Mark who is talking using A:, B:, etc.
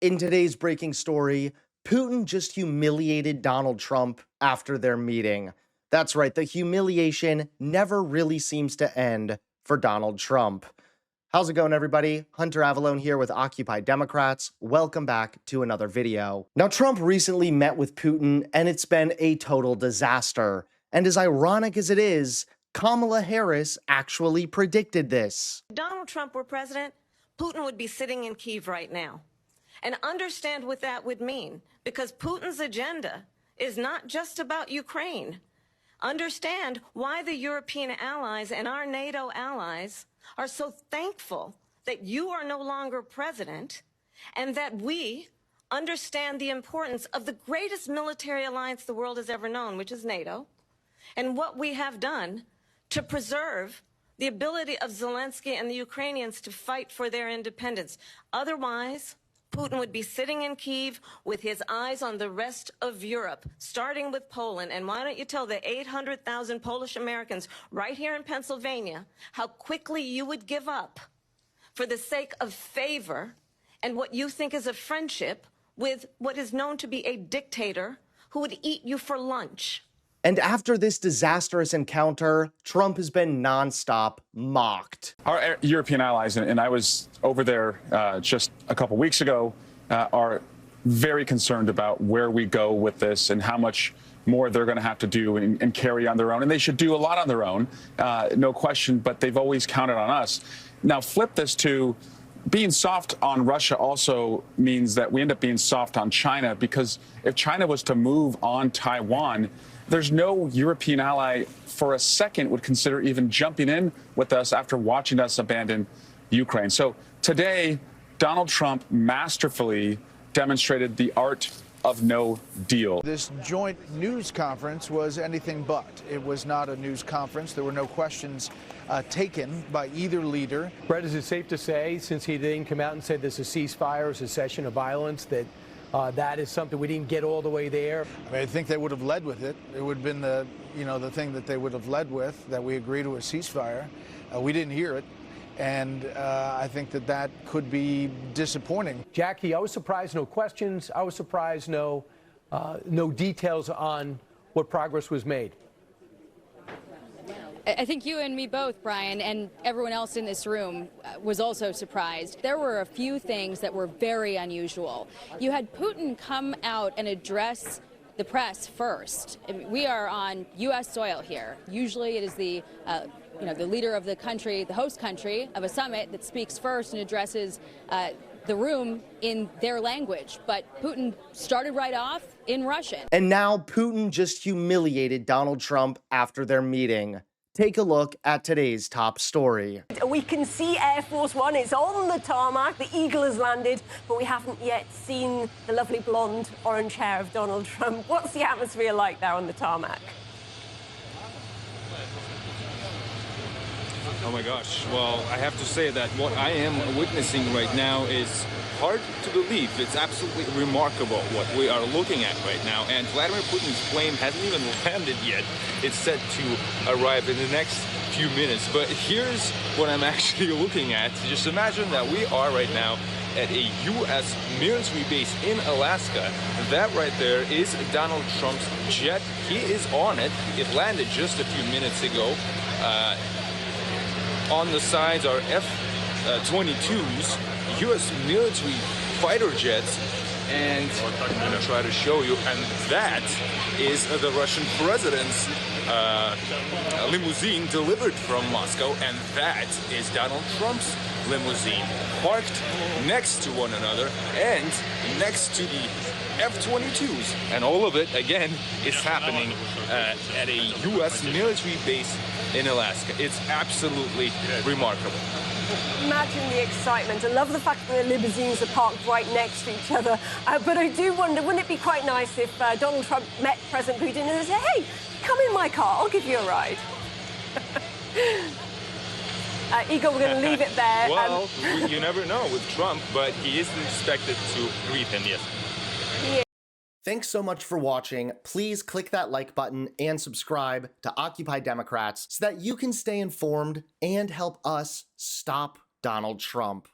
A: In today's breaking story, Putin just humiliated Donald Trump after their meeting. That's right, the humiliation never really seems to end for Donald Trump. How's it going, everybody? Hunter Avalone here with Occupy Democrats. Welcome back to another video. Now, Trump recently met with Putin, and it's been a total disaster. And as ironic as it is, Kamala Harris actually predicted this.
B: If Donald Trump were president, Putin would be sitting in Kyiv right now. And understand what that would mean, because Putin's agenda is not just about Ukraine. Understand why the European allies and our NATO allies are so thankful that you are no longer president, and that we understand the importance of the greatest military alliance the world has ever known, which is NATO, and what we have done to preserve the ability of Zelensky and the Ukrainians to fight for their independence. Otherwise, Putin would be sitting in Kyiv with his eyes on the rest of Europe, starting with Poland. And why don't you tell the 800,000 Polish Americans right here in Pennsylvania how quickly you would give up for the sake of favor and what you think is a friendship with what is known to be a dictator who would eat you for lunch.
A: And after this disastrous encounter, Trump has been nonstop mocked.
C: Our European allies, and I was over there just a couple weeks ago, are very concerned about where we go with this and how much more they're going to have to do and carry on their own. And they should do a lot on their own, no question, but they've always counted on us. Now, flip this to being soft on Russia also means that we end up being soft on China, because if China was to move on Taiwan, there's no European ally for a second would consider even jumping in with us after watching us abandon Ukraine. So today, Donald Trump masterfully demonstrated the art of no deal.
D: This joint news conference was anything but. It was not a news conference. There were no questions taken by either leader.
E: Brett, is it safe to say, since he didn't come out and say this is a ceasefire, a cessation of violence, that that is something we didn't get all the way there?
D: I mean, I think they would have led with it. It would have been the thing that they would have led with, that we agree to a ceasefire. We didn't hear it. And I think that could be disappointing.
E: Jackie, I was surprised no questions. I was surprised no details on what progress was made.
F: I think you and me both, Brian, and everyone else in this room was also surprised. There were a few things that were very unusual. You had Putin come out and address the press first. I mean, we are on U.S. soil here. Usually it is the leader of the country, the host country of a summit, that speaks first and addresses the room in their language. But Putin started right off in Russian.
A: And now Putin just humiliated Donald Trump after their meeting. Take a look at today's top story.
G: We can see Air Force One. It's on the tarmac. The Eagle has landed, but we haven't yet seen the lovely blonde orange hair of Donald Trump. What's the atmosphere like there on the tarmac?
H: Oh my gosh. Well, I have to say that what I am witnessing right now is hard to believe. It's absolutely remarkable what we are looking at right now. And Vladimir Putin's plane hasn't even landed yet. It's set to arrive in the next few minutes. But here's what I'm actually looking at. Just imagine that we are right now at a U.S. military base in Alaska. That right there is Donald Trump's jet. He is on it. It landed just a few minutes ago. On the sides are F-22s, U.S. military fighter jets, and I'm going to try to show you, and that is the Russian president's limousine delivered from Moscow, and that is Donald Trump's limousine, parked next to one another and next to the F-22s. And all of it, again, is happening at a U.S. military base in Alaska. It's absolutely remarkable.
G: Imagine the excitement. I love the fact that the limousines are parked right next to each other. But I do wonder, wouldn't it be quite nice if Donald Trump met President Putin and said, hey, come in my car, I'll give you a ride. Igor, we're going to leave it there.
H: Well, you never know with Trump, but he is expected to greet him, yes.
A: Thanks so much for watching. Please click that like button and subscribe to Occupy Democrats so that you can stay informed and help us stop Donald Trump.